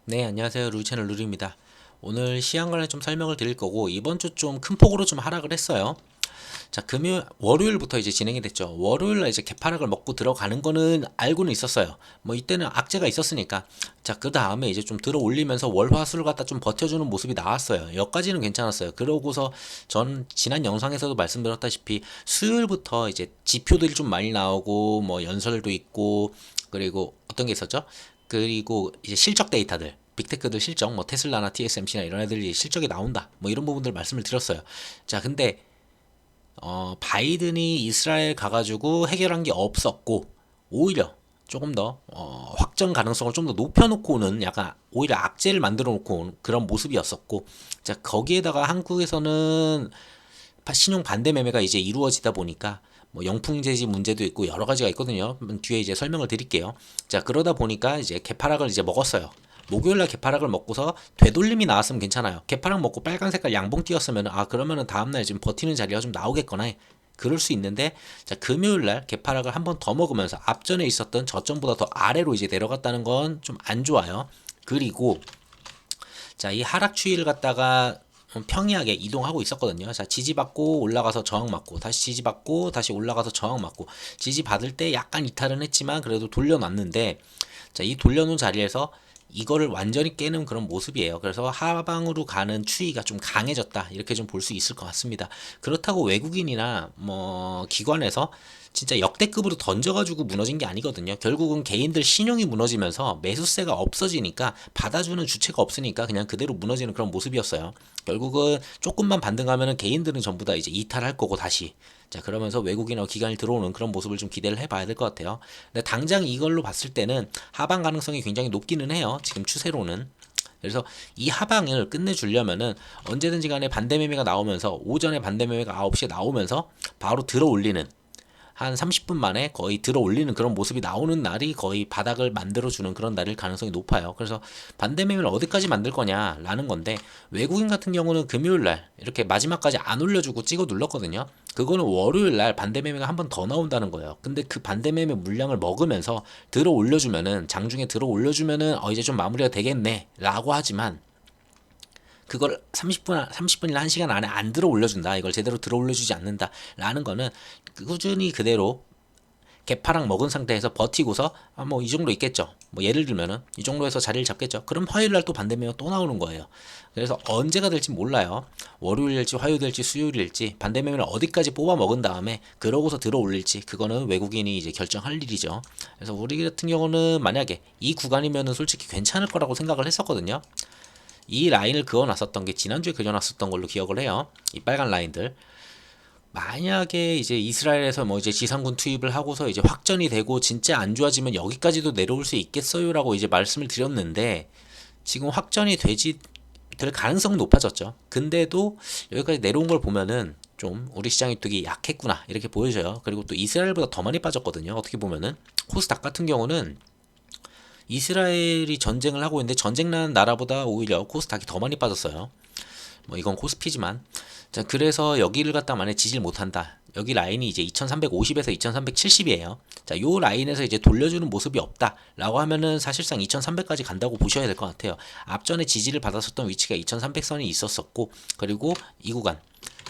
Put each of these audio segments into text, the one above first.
네, 안녕하세요. 루이채널 루리입니다. 오늘 시황 관련 좀 설명을 드릴 거고, 이번 주 좀 큰 폭으로 좀 하락을 했어요. 자, 월요일부터 이제 진행이 됐죠. 월요일날 이제 개파락을 먹고 들어가는 거는 알고는 있었어요. 뭐 이때는 악재가 있었으니까. 자, 그 다음에 이제 좀 들어 올리면서 월화수를 갖다 좀 버텨주는 모습이 나왔어요. 여기까지는 괜찮았어요. 그러고서 전 지난 영상에서도 말씀드렸다시피 수요일부터 이제 지표들이 좀 많이 나오고, 뭐 연설도 있고, 그리고 어떤 게 있었죠? 그리고 이제 실적 데이터들. 빅테크들 실적, 뭐 테슬라나 TSMC나 이런 애들이 실적이 나온다. 뭐 이런 부분들 말씀을 드렸어요. 자, 근데 바이든이 이스라엘 가가지고 해결한 게 없었고, 오히려 조금 더, 확전 가능성을 좀 더 높여놓고 는 약간 오히려 악재를 만들어 놓고 온 그런 모습이었었고, 자, 거기에다가 한국에서는 신용 반대 매매가 이제 이루어지다 보니까, 뭐 영풍재지 문제도 있고 여러 가지가 있거든요. 뒤에 이제 설명을 드릴게요. 자, 그러다 보니까 이제 개파락을 이제 먹었어요. 목요일날 개파락을 먹고서 되돌림이 나왔으면 괜찮아요. 개파락 먹고 빨간 색깔 양봉 띄었으면 그러면은 다음날 지금 버티는 자리가 좀 나오겠거나 그럴 수 있는데, 자, 금요일날 개파락을 한 번 더 먹으면서 앞전에 있었던 저점보다 더 아래로 이제 내려갔다는 건 좀 안 좋아요. 그리고 자, 이 하락 추이를 갖다가 평이하게 이동하고 있었거든요. 자, 지지받고 올라가서 저항받고 다시 지지받고 다시 올라가서 저항받고 지지받을 때 약간 이탈은 했지만 그래도 돌려놨는데, 자, 이 돌려놓은 자리에서 이거를 완전히 깨는 그런 모습이에요. 그래서 하방으로 가는 추이가 좀 강해졌다, 이렇게 좀 볼 수 있을 것 같습니다. 그렇다고 외국인이나 뭐 기관에서 진짜 역대급으로 던져가지고 무너진 게 아니거든요. 결국은 개인들 신용이 무너지면서 매수세가 없어지니까 받아주는 주체가 없으니까 그냥 그대로 무너지는 그런 모습이었어요. 결국은 조금만 반등하면은 개인들은 전부 다 이제 이탈할 거고 다시, 자, 그러면서 외국인하고 기관이 들어오는 그런 모습을 좀 기대를 해봐야 될 것 같아요. 근데 당장 이걸로 봤을 때는 하방 가능성이 굉장히 높기는 해요. 지금 추세로는. 그래서 이 하방을 끝내주려면은 언제든지 간에 반대 매매가 나오면서, 오전에 반대 매매가 9시에 나오면서 바로 들어 올리는, 한 30분 만에 거의 들어 올리는 그런 모습이 나오는 날이 거의 바닥을 만들어주는 그런 날일 가능성이 높아요. 그래서 반대 매매를 어디까지 만들 거냐라는 건데, 외국인 같은 경우는 금요일날 이렇게 마지막까지 안 올려주고 찍어 눌렀거든요. 그거는 월요일날 반대 매매가 한 번 더 나온다는 거예요. 근데 그 반대 매매 물량을 먹으면서 들어 올려주면은, 장중에 들어 올려주면은 이제 좀 마무리가 되겠네 라고 하지만, 그걸 30분이나 1시간 안에 안 들어 올려준다, 이걸 제대로 들어 올려주지 않는다 라는 거는 꾸준히 그대로 개파랑 먹은 상태에서 버티고서 뭐 이 정도 있겠죠. 뭐 예를 들면은 이 정도에서 자리를 잡겠죠. 그럼 화요일 날 또 반대매가 또 나오는 거예요. 그래서 언제가 될지 몰라요. 월요일일지 화요일일지 수요일일지 반대매를 어디까지 뽑아 먹은 다음에 그러고서 들어 올릴지, 그거는 외국인이 이제 결정할 일이죠. 그래서 우리 같은 경우는 만약에 이 구간이면은 솔직히 괜찮을 거라고 생각을 했었거든요. 이 라인을 그어놨었던 게 지난주에 그려놨었던 걸로 기억을 해요. 이 빨간 라인들. 만약에 이제 이스라엘에서 뭐 이제 지상군 투입을 하고서 이제 확전이 되고 진짜 안 좋아지면 여기까지도 내려올 수 있겠어요라고 이제 말씀을 드렸는데, 지금 확전이 될 가능성은 높아졌죠. 근데도 여기까지 내려온 걸 보면은 좀 우리 시장이 되게 약했구나, 이렇게 보여져요. 그리고 또 이스라엘보다 더 많이 빠졌거든요. 어떻게 보면은 코스닥 같은 경우는 이스라엘이 전쟁을 하고 있는데 전쟁 난 나라보다 오히려 코스닥이 더 많이 빠졌어요. 뭐 이건 코스피지만, 자, 그래서 여기를 갖다 만약 지지를 못한다, 여기 라인이 이제 2350에서 2370이에요. 자, 요 라인에서 이제 돌려주는 모습이 없다 라고 하면은 사실상 2300까지 간다고 보셔야 될 것 같아요. 앞전에 지지를 받았었던 위치가 2300선이 있었었고, 그리고 이 구간,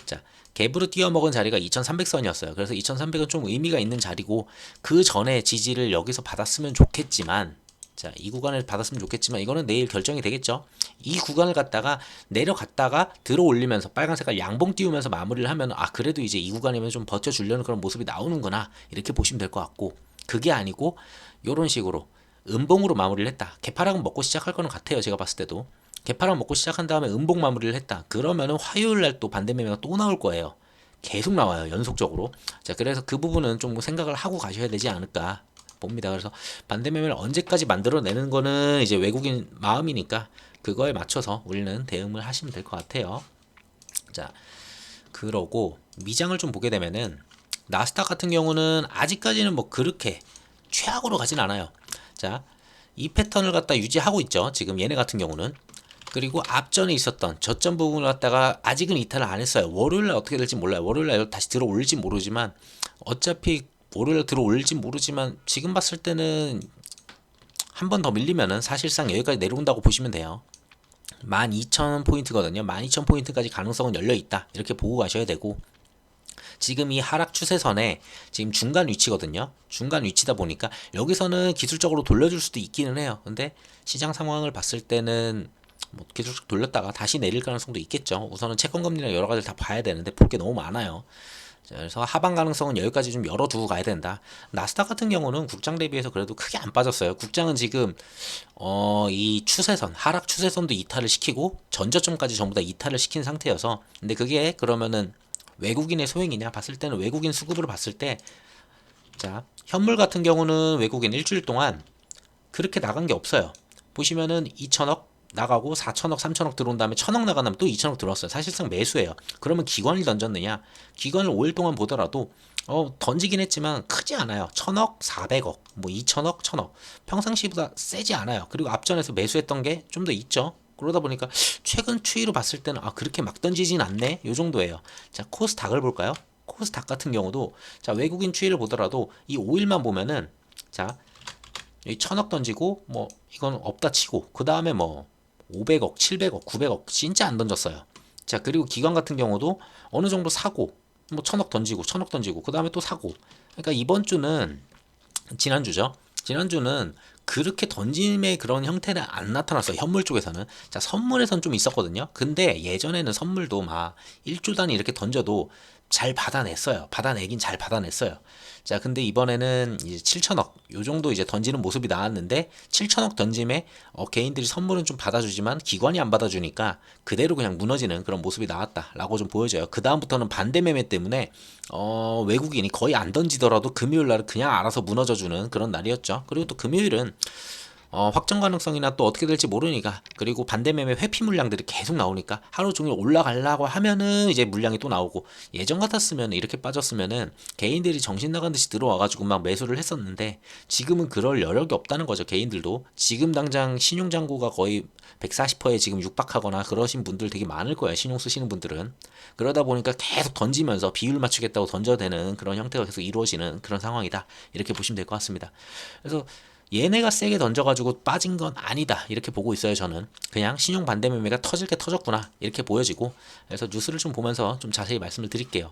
자, 갭으로 뛰어먹은 자리가 2300선이었어요. 그래서 2300은 좀 의미가 있는 자리고, 그 전에 지지를 여기서 받았으면 좋겠지만, 자, 이 구간을 받았으면 좋겠지만 이거는 내일 결정이 되겠죠. 이 구간을 갖다가 내려갔다가 들어 올리면서 빨간 색깔 양봉 띄우면서 마무리를 하면, 그래도 이제 이 구간이면 좀 버텨주려는 그런 모습이 나오는구나, 이렇게 보시면 될 것 같고, 그게 아니고 요런 식으로 음봉으로 마무리를 했다, 개파락은 먹고 시작할 거는 같아요. 제가 봤을 때도 개파락 먹고 시작한 다음에 음봉 마무리를 했다, 그러면은 화요일날 또 반대 매매가 또 나올 거예요. 계속 나와요, 연속적으로. 자, 그래서 그 부분은 좀 생각을 하고 가셔야 되지 않을까 봅니다. 그래서 반대 매매를 언제까지 만들어내는 거는 이제 외국인 마음이니까 그거에 맞춰서 우리는 대응을 하시면 될 것 같아요. 자, 그러고 미장을 좀 보게 되면은 나스닥 같은 경우는 아직까지는 뭐 그렇게 최악으로 가진 않아요. 자, 이 패턴을 갖다 유지하고 있죠. 지금 얘네 같은 경우는. 그리고 앞전에 있었던 저점 부분을 갖다가 아직은 이탈을 안 했어요. 월요일날 어떻게 될지 몰라요. 월요일날 다시 들어 올릴지 모르지만, 어차피 월요일날 들어 올릴지 모르지만 지금 봤을 때는 한 번 더 밀리면은 사실상 여기까지 내려온다고 보시면 돼요. 12,000포인트거든요. 12,000포인트까지 가능성은 열려있다. 이렇게 보고 가셔야 되고, 지금 이 하락 추세선에 지금 중간 위치거든요. 중간 위치다 보니까 여기서는 기술적으로 돌려줄 수도 있기는 해요. 근데 시장 상황을 봤을 때는 뭐 기술적 돌렸다가 다시 내릴 가능성도 있겠죠. 우선은 채권금리나 여러 가지를 다 봐야 되는데 볼 게 너무 많아요. 그래서 하방 가능성은 여기까지 좀 열어두고 가야 된다. 나스닥 같은 경우는 국장 대비해서 그래도 크게 안 빠졌어요. 국장은 지금 이 추세선, 하락 추세선도 이탈을 시키고 전저점까지 전부 다 이탈을 시킨 상태여서, 근데 그게 그러면은 외국인의 소행이냐 봤을 때는 외국인 수급으로 봤을 때, 자, 현물 같은 경우는 외국인 일주일 동안 그렇게 나간 게 없어요. 보시면은 2천억 나가고 4천억, 3천억 들어온 다음에 1천억 나가면 또 2천억 들어왔어요. 사실상 매수예요. 그러면 기관을 던졌느냐? 기관을 5일 동안 보더라도 던지긴 했지만 크지 않아요. 1천억, 400억, 뭐 2천억, 1천억. 평상시보다 세지 않아요. 그리고 앞전에서 매수했던 게 좀 더 있죠. 그러다 보니까 최근 추이로 봤을 때는 그렇게 막 던지진 않네. 요 정도예요. 자, 코스닥을 볼까요? 코스닥 같은 경우도 자, 외국인 추이를 보더라도 이 5일만 보면은 자, 이 1천억 던지고 뭐 이건 없다 치고 그 다음에 뭐 500억, 700억, 900억 진짜 안 던졌어요. 자, 그리고 기관 같은 경우도 어느 정도 사고 뭐 1천억 던지고 1천억 던지고 그 다음에 또 사고. 그러니까 이번 주는, 지난주죠. 지난주는 그렇게 던짐의 그런 형태는 안 나타났어요. 현물 쪽에서는. 자, 선물에선 좀 있었거든요. 근데 예전에는 선물도 막 1조 단위 이렇게 던져도 잘 받아냈어요. 받아내긴 잘 받아냈어요. 자, 근데 이번에는 이제 7천억 요 정도 이제 던지는 모습이 나왔는데, 7천억 던짐에 개인들이 선물은 좀 받아주지만 기관이 안 받아주니까 그대로 그냥 무너지는 그런 모습이 나왔다라고 좀 보여져요. 그 다음부터는 반대 매매 때문에 외국인이 거의 안 던지더라도 금요일 날은 그냥 알아서 무너져주는 그런 날이었죠. 그리고 또 금요일은 확정 가능성이나 또 어떻게 될지 모르니까, 그리고 반대매매 회피 물량들이 계속 나오니까 하루 종일 올라가려고 하면은 이제 물량이 또 나오고, 예전 같았으면 이렇게 빠졌으면은 개인들이 정신 나간 듯이 들어와가지고 막 매수를 했었는데, 지금은 그럴 여력이 없다는 거죠. 개인들도 지금 당장 신용잔고가 거의 140%에 지금 육박하거나 그러신 분들 되게 많을 거예요. 신용 쓰시는 분들은. 그러다 보니까 계속 던지면서 비율 맞추겠다고 던져대는 그런 형태가 계속 이루어지는 그런 상황이다, 이렇게 보시면 될 것 같습니다. 그래서 얘네가 세게 던져가지고 빠진 건 아니다, 이렇게 보고 있어요. 저는 그냥 신용 반대 매매가 터질 게 터졌구나, 이렇게 보여지고. 그래서 뉴스를 좀 보면서 좀 자세히 말씀을 드릴게요.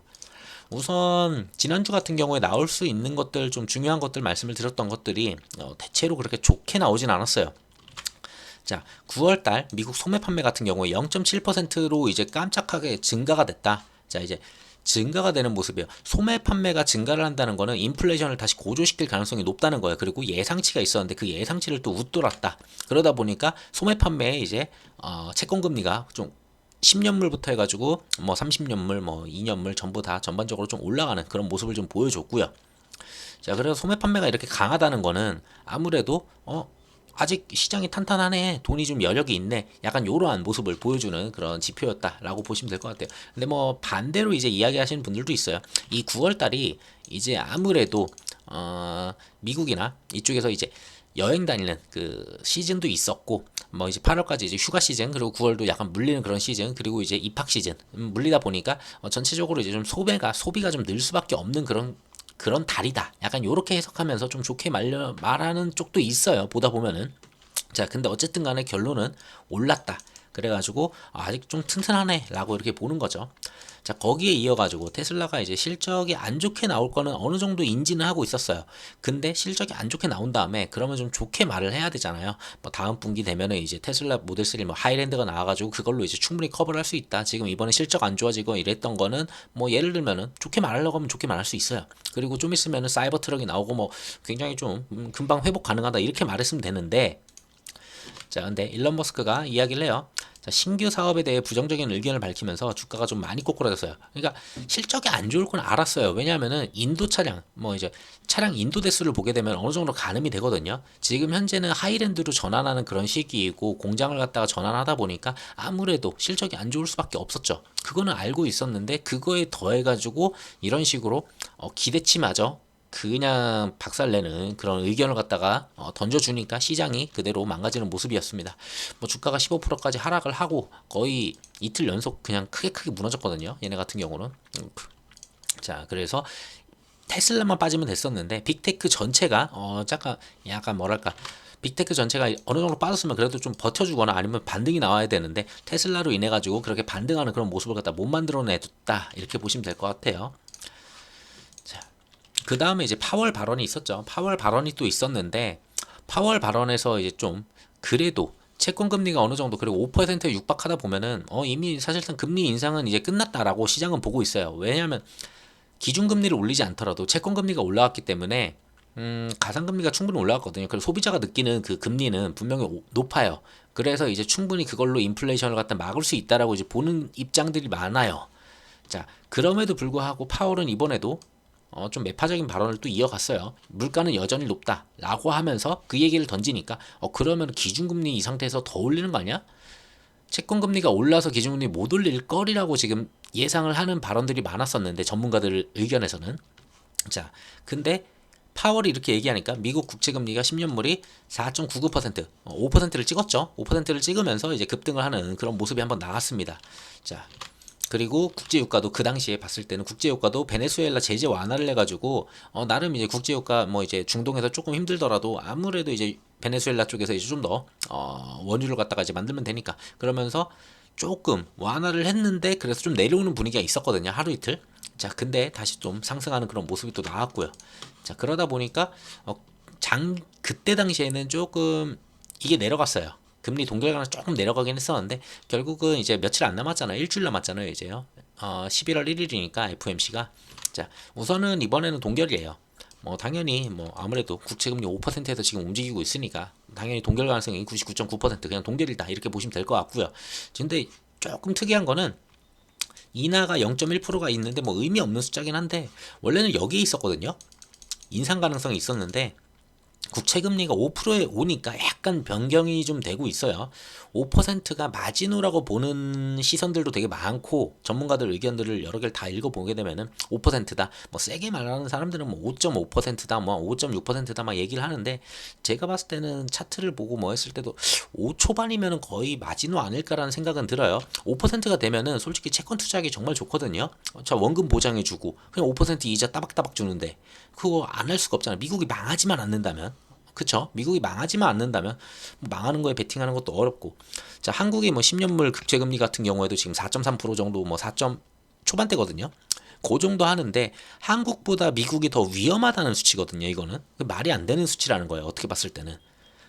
우선 지난주 같은 경우에 나올 수 있는 것들, 좀 중요한 것들 말씀을 드렸던 것들이 대체로 그렇게 좋게 나오진 않았어요. 자, 9월달 미국 소매 판매 같은 경우에 0.7%로 이제 깜짝하게 증가가 됐다. 자, 이제 증가가 되는 모습이에요. 소매 판매가 증가를 한다는 거는 인플레이션을 다시 고조시킬 가능성이 높다는 거예요. 그리고 예상치가 있었는데 그 예상치를 또 웃돌았다. 그러다 보니까 소매 판매에 이제 채권 금리가 좀 10년물부터 해가지고 뭐 30년물, 뭐 2년물 전부 다 전반적으로 좀 올라가는 그런 모습을 좀 보여줬고요. 자, 그래서 소매 판매가 이렇게 강하다는 거는 아무래도 아직 시장이 탄탄하네, 돈이 좀 여력이 있네, 약간 요러한 모습을 보여주는 그런 지표였다라고 보시면 될 것 같아요. 근데 뭐 반대로 이제 이야기하시는 분들도 있어요. 이 9월 달이 이제 아무래도 미국이나 이쪽에서 이제 여행 다니는 그 시즌도 있었고, 뭐 이제 8월까지 이제 휴가 시즌, 그리고 9월도 약간 물리는 그런 시즌, 그리고 이제 입학 시즌 물리다 보니까 전체적으로 이제 좀 소비가 좀 늘 수밖에 없는 그런 달이다, 약간 요렇게 해석하면서 좀 좋게 말하는 쪽도 있어요, 보다 보면은. 자, 근데 어쨌든 간에 결론은 올랐다, 그래가지고 아직 좀 튼튼하네 라고 이렇게 보는 거죠. 자, 거기에 이어가지고 테슬라가 이제 실적이 안 좋게 나올 거는 어느 정도 인지는 하고 있었어요. 근데 실적이 안 좋게 나온 다음에 그러면 좀 좋게 말을 해야 되잖아요. 뭐 다음 분기 되면은 이제 테슬라 모델 3 뭐 하이랜드가 나와가지고 그걸로 이제 충분히 커버를 할 수 있다. 지금 이번에 실적 안 좋아지고 이랬던 거는 뭐 예를 들면은 좋게 말하려고 하면 좋게 말할 수 있어요. 그리고 좀 있으면은 사이버 트럭이 나오고 뭐 굉장히 좀 금방 회복 가능하다, 이렇게 말했으면 되는데, 자, 근데 일론 머스크가 이야기를 해요. 자, 신규 사업에 대해 부정적인 의견을 밝히면서 주가가 좀 많이 꼬꾸라졌어요. 그러니까 실적이 안 좋을 건 알았어요. 왜냐하면은 인도 차량, 뭐 이제 차량 인도 대수를 보게 되면 어느 정도 가늠이 되거든요. 지금 현재는 하이랜드로 전환하는 그런 시기이고 공장을 갖다가 전환하다 보니까 아무래도 실적이 안 좋을 수밖에 없었죠. 그거는 알고 있었는데 그거에 더해가지고 이런 식으로 기대치마저 그냥 박살내는 그런 의견을 갖다가 던져주니까 시장이 그대로 망가지는 모습이었습니다. 뭐 주가가 15%까지 하락을 하고 거의 이틀 연속 그냥 크게 무너졌거든요. 얘네 같은 경우는. 자, 그래서 테슬라만 빠지면 됐었는데 빅테크 전체가 약간 뭐랄까 빅테크 전체가 어느 정도 빠졌으면 그래도 좀 버텨주거나 아니면 반등이 나와야 되는데 테슬라로 인해 가지고 그렇게 반등하는 그런 모습을 갖다 못 만들어내줬다 이렇게 보시면 될 것 같아요. 자, 그 다음에 이제 파월 발언이 있었죠. 파월 발언이 또 있었는데 파월 발언에서 이제 좀 그래도 채권 금리가 어느 정도 그리고 5%에 육박하다 보면은 이미 사실상 금리 인상은 이제 끝났다라고 시장은 보고 있어요. 왜냐하면 기준금리를 올리지 않더라도 채권금리가 올라왔기 때문에 가상금리가 충분히 올라왔거든요. 그래서 소비자가 느끼는 그 금리는 분명히 높아요. 그래서 이제 충분히 그걸로 인플레이션을 갖다 막을 수 있다라고 이제 보는 입장들이 많아요. 자, 그럼에도 불구하고 파월은 이번에도 좀 매파적인 발언을 또 이어갔어요. 물가는 여전히 높다라고 하면서 그 얘기를 던지니까 그러면 기준금리 이 상태에서 더 올리는 거 아니야? 채권금리가 올라서 기준금리 못 올릴 거리라고 지금 예상을 하는 발언들이 많았었는데 전문가들 의견에서는 자 근데 파월이 이렇게 얘기하니까 미국 국채금리가 10년물이 4.99% 5%를 찍었죠. 5%를 찍으면서 이제 급등을 하는 그런 모습이 한번 나왔습니다. 자 그리고 국제유가도 그 당시에 봤을 때는 국제유가도 베네수엘라 제재 완화를 해가지고 나름 이제 국제유가 뭐 이제 중동에서 조금 힘들더라도 아무래도 이제 베네수엘라 쪽에서 이제 좀 더 원유를 갖다가 이제 만들면 되니까 그러면서 조금 완화를 했는데 그래서 좀 내려오는 분위기가 있었거든요. 하루 이틀. 자 근데 다시 좀 상승하는 그런 모습이 또 나왔고요. 자 그러다 보니까 그때 당시에는 조금 이게 내려갔어요. 금리 동결가는 조금 내려가긴 했었는데 결국은 이제 며칠 안 남았잖아요. 일주일 남았잖아요. 이제요. 11월 1일이니까 FOMC가 자 우선은 이번에는 동결이에요. 뭐 당연히 뭐 아무래도 국채금리 5%에서 지금 움직이고 있으니까 당연히 동결 가능성이 99.9% 그냥 동결이다 이렇게 보시면 될 것 같고요. 근데 조금 특이한 거는 인하가 0.1%가 있는데 뭐 의미 없는 숫자긴 한데 원래는 여기에 있었거든요. 인상 가능성이 있었는데 국채금리가 5%에 오니까 약간 변경이 좀 되고 있어요. 5%가 마지노라고 보는 시선들도 되게 많고 전문가들 의견들을 여러 개를 다 읽어보게 되면은 5%다. 뭐 세게 말하는 사람들은 뭐 5.5%다, 뭐 5.6%다 막 얘기를 하는데 제가 봤을 때는 차트를 보고 뭐 했을 때도 5 초반이면은 거의 마지노 아닐까라는 생각은 들어요. 5%가 되면은 솔직히 채권 투자하기 정말 좋거든요. 자 원금 보장해주고 그냥 5% 이자 따박따박 주는데 그거 안 할 수가 없잖아. 미국이 망하지만 않는다면. 그쵸? 미국이 망하지만 않는다면 뭐 망하는 거에 베팅하는 것도 어렵고 자 한국의 뭐 10년물 국채금리 같은 경우에도 지금 4.3% 정도 뭐 4점 초반대거든요. 그 정도 하는데 한국보다 미국이 더 위험하다는 수치거든요. 이거는 말이 안 되는 수치라는 거예요. 어떻게 봤을 때는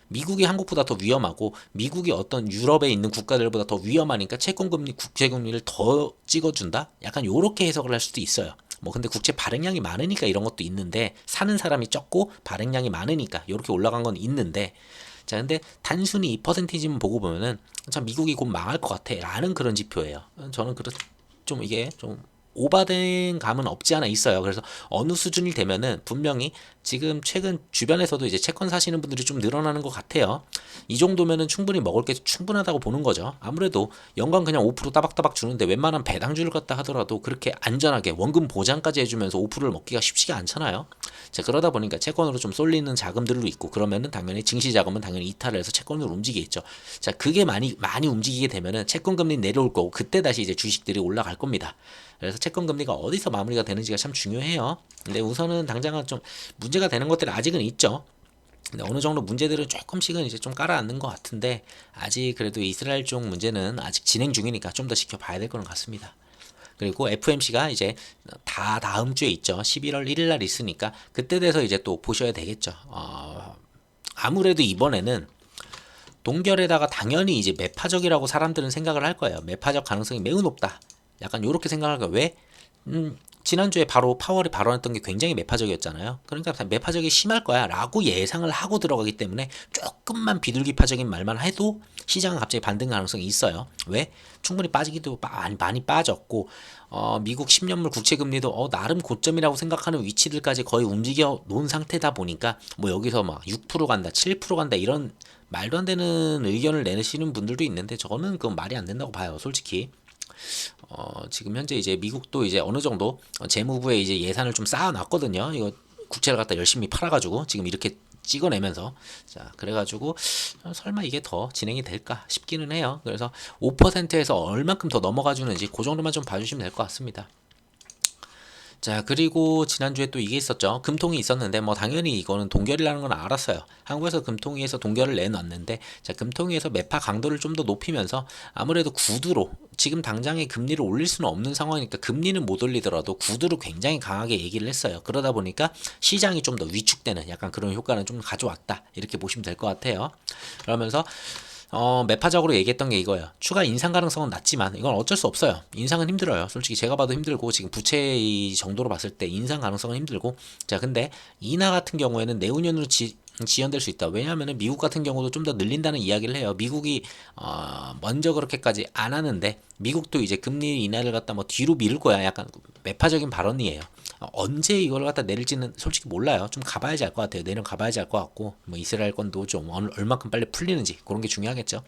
미국이 한국보다 더 위험하고 미국이 어떤 유럽에 있는 국가들보다 더 위험하니까 채권금리, 국채금리를 더 찍어준다? 약간 요렇게 해석을 할 수도 있어요. 뭐 근데 국채 발행량이 많으니까 이런 것도 있는데 사는 사람이 적고 발행량이 많으니까 이렇게 올라간 건 있는데 자 근데 단순히 이 퍼센티지만 보고 보면은 참 미국이 곧 망할 것 같아 라는 그런 지표예요. 저는 좀 이게 좀 오바된 감은 없지 않아 있어요. 그래서 어느 수준이 되면은 분명히 지금 최근 주변에서도 이제 채권 사시는 분들이 좀 늘어나는 것 같아요. 이 정도면은 충분히 먹을 게 충분하다고 보는 거죠. 아무래도 연간 그냥 5% 따박따박 주는데 웬만한 배당주를 갖다 하더라도 그렇게 안전하게 원금 보장까지 해주면서 5%를 먹기가 쉽지가 않잖아요. 자 그러다 보니까 채권으로 좀 쏠리는 자금들도 있고 그러면은 당연히 증시 자금은 당연히 이탈을 해서 채권으로 움직이겠죠. 자 그게 많이 움직이게 되면은 채권 금리 내려올 거고 그때 다시 이제 주식들이 올라갈 겁니다. 그래서 채권 금리가 어디서 마무리가 되는지가 참 중요해요. 근데 우선은 당장은 좀 문제가 되는 것들이 아직은 있죠. 근데 어느 정도 문제들은 조금씩은 이제 좀 깔아앉는 것 같은데 아직 그래도 이스라엘 쪽 문제는 아직 진행 중이니까 좀 더 지켜봐야 될 거는 같습니다. 그리고 FMC가 이제 다 다음 주에 있죠. 11월 1일 날 있으니까 그때 돼서 이제 또 보셔야 되겠죠. 아무래도 이번에는 동결에다가 당연히 이제 매파적이라고 사람들은 생각을 할 거예요. 매파적 가능성이 매우 높다. 약간 요렇게 생각할 거예요. 왜? 지난주에 바로 파월이 발언했던 게 굉장히 매파적이었잖아요. 그러니까 매파적이 심할 거야 라고 예상을 하고 들어가기 때문에 조금만 비둘기파적인 말만 해도 시장은 갑자기 반등 가능성이 있어요. 왜? 충분히 빠지기도 많이 빠졌고 미국 10년물 국채금리도 나름 고점이라고 생각하는 위치들까지 거의 움직여 놓은 상태다 보니까 뭐 여기서 막 6% 간다 7% 간다 이런 말도 안 되는 의견을 내시는 분들도 있는데 저는 그건 말이 안 된다고 봐요. 솔직히 지금 현재 이제 미국도 이제 어느 정도 재무부에 이제 예산을 좀 쌓아놨거든요. 이거 국채를 갖다 열심히 팔아가지고 지금 이렇게 찍어내면서 자 그래가지고 설마 이게 더 진행이 될까 싶기는 해요. 그래서 5%에서 얼만큼 더 넘어가 주는지 그 정도만 좀 봐주시면 될 것 같습니다. 자, 그리고 지난주에 또 이게 있었죠. 금통이 있었는데, 뭐, 당연히 이거는 동결이라는 건 알았어요. 한국에서 금통위에서 동결을 내놨는데, 자, 금통위에서 매파 강도를 좀 더 높이면서, 아무래도 구두로, 지금 당장에 금리를 올릴 수는 없는 상황이니까, 금리는 못 올리더라도 구두로 굉장히 강하게 얘기를 했어요. 그러다 보니까 시장이 좀 더 위축되는 약간 그런 효과는 좀 가져왔다. 이렇게 보시면 될 것 같아요. 그러면서, 매파적으로 얘기했던 게 이거예요. 추가 인상 가능성은 낮지만 이건 어쩔 수 없어요. 인상은 힘들어요. 솔직히 제가 봐도 힘들고 지금 부채 이 정도로 봤을 때 인상 가능성은 힘들고 자 근데 인하 같은 경우에는 내후년으로 지연될 수 있다. 왜냐하면 미국 같은 경우도 좀 더 늘린다는 이야기를 해요. 미국이 먼저 그렇게까지 안 하는데 미국도 이제 금리 인하를 갖다 뭐 뒤로 미룰 거야. 약간 매파적인 발언이에요. 언제 이걸 갖다 내릴지는 솔직히 몰라요. 좀 가봐야지 알 것 같아요. 내년 가봐야지 알 것 같고 뭐 이스라엘 건도 좀 얼마큼 빨리 풀리는지 그런 게 중요하겠죠.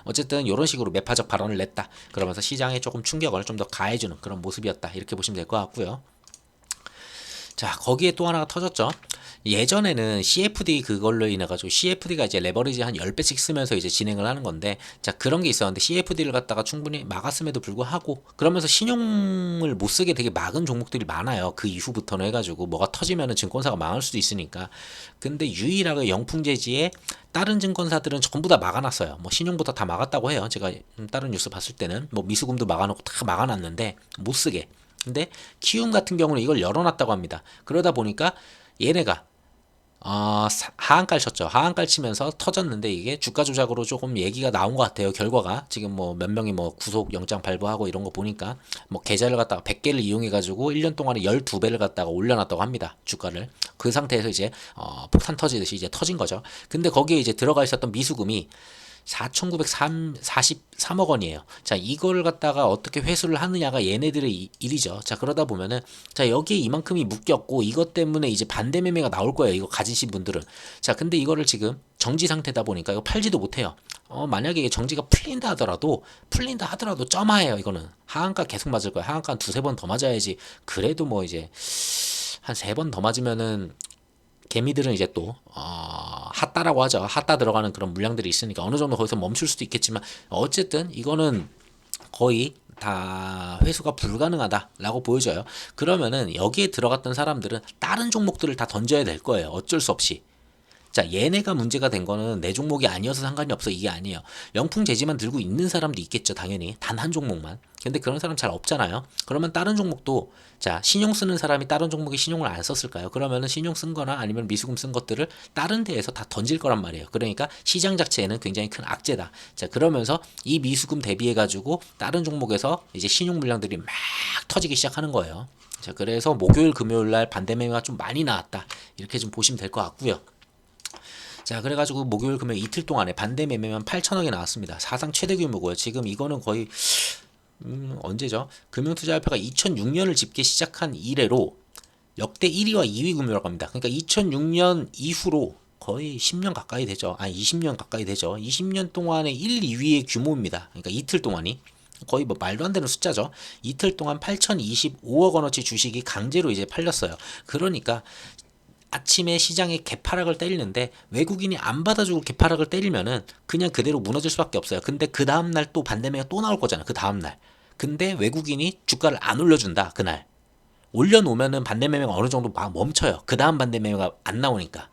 어쨌든 이런 식으로 매파적 발언을 냈다. 그러면서 시장에 조금 충격을 좀 더 가해주는 그런 모습이었다. 이렇게 보시면 될 것 같고요. 자, 거기에 또 하나가 터졌죠. 예전에는 CFD 그걸로 인해 가지고 CFD가 이제 레버리지 한 10배씩 쓰면서 이제 진행을 하는 건데 자, 그런 게 있었는데 CFD를 갖다가 충분히 막았음에도 불구하고 그러면서 신용을 못 쓰게 되게 막은 종목들이 많아요. 그 이후부터는 해 가지고 뭐가 터지면은 증권사가 망할 수도 있으니까. 근데 유일하게 영풍재지에 다른 증권사들은 전부 다 막아놨어요. 뭐 신용부터 다 막았다고 해요. 제가 다른 뉴스 봤을 때는 뭐 미수금도 막아놓고 다 막아놨는데 못 쓰게. 근데 키움 같은 경우는 이걸 열어놨다고 합니다. 그러다 보니까 얘네가 하한가를 쳤죠. 하한가를 치면서 터졌는데 이게 주가 조작으로 조금 얘기가 나온 것 같아요. 결과가 지금 뭐 몇 명이 뭐 구속 영장 발부하고 이런 거 보니까 뭐 계좌를 갖다가 100개를 이용해 가지고 1년 동안에 12배를 갖다가 올려놨다고 합니다. 주가를. 그 상태에서 이제 폭탄 터지듯이 이제 터진 거죠. 근데 거기에 이제 들어가 있었던 미수금이 4,943억 원이에요. 자, 이거를 갖다가 어떻게 회수를 하느냐가 얘네들의 일이죠. 자, 그러다 보면은, 자, 여기에 이만큼이 묶였고, 이것 때문에 이제 반대 매매가 나올 거예요. 이거 가지신 분들은. 자, 근데 이거를 지금 정지 상태다 보니까 이거 팔지도 못해요. 만약에 이게 정지가 풀린다 하더라도 점하예요. 이거는. 하한가 계속 맞을 거예요. 하한가 한 두세 번 더 맞아야지. 그래도 뭐 이제, 한 세 번 더 맞으면은, 개미들은 이제 또 핫다라고 하죠. 핫다 들어가는 그런 물량들이 있으니까 어느 정도 거기서 멈출 수도 있겠지만 어쨌든 이거는 거의 다 회수가 불가능하다라고 보여져요. 그러면은 여기에 들어갔던 사람들은 다른 종목들을 다 던져야 될 거예요. 어쩔 수 없이. 자, 얘네가 문제가 된 거는 내 종목이 아니어서 상관이 없어. 이게 아니에요. 영풍 재지만 들고 있는 사람도 있겠죠. 당연히. 단 한 종목만. 근데 그런 사람 잘 없잖아요. 그러면 다른 종목도 자, 신용 쓰는 사람이 다른 종목에 신용을 안 썼을까요? 그러면은 신용 쓴 거나 아니면 미수금 쓴 것들을 다른 데에서 다 던질 거란 말이에요. 그러니까 시장 자체에는 굉장히 큰 악재다. 자, 그러면서 이 미수금 대비해 가지고 다른 종목에서 이제 신용 물량들이 막 터지기 시작하는 거예요. 자, 그래서 목요일 금요일 날 반대 매매가 좀 많이 나왔다. 이렇게 좀 보시면 될 것 같고요. 자, 그래가지고 목요일 금요일 이틀 동안에 반대 매매만 8천억이 나왔습니다. 사상 최대 규모고요. 지금 이거는 거의 언제죠? 금융투자협회가 2006년을 집계 시작한 이래로 역대 1위와 2위 규모라고 합니다. 그러니까 2006년 이후로 거의 10년 가까이 되죠. 20년 가까이 되죠. 20년 동안의 1, 2위의 규모입니다. 그러니까 이틀 동안이 거의 뭐 말도 안 되는 숫자죠. 이틀 동안 8,025억 원어치 주식이 강제로 이제 팔렸어요. 그러니까 아침에 시장에 개파락을 때리는데 외국인이 안 받아주고 개파락을 때리면은 그냥 그대로 무너질 수밖에 없어요. 근데 그 다음날 또 반대매가 또 나올 거잖아. 그 다음날. 근데 외국인이 주가를 안 올려준다. 그날. 올려놓으면은 반대매매가 어느 정도 막 멈춰요. 그 다음 반대매매가 안 나오니까.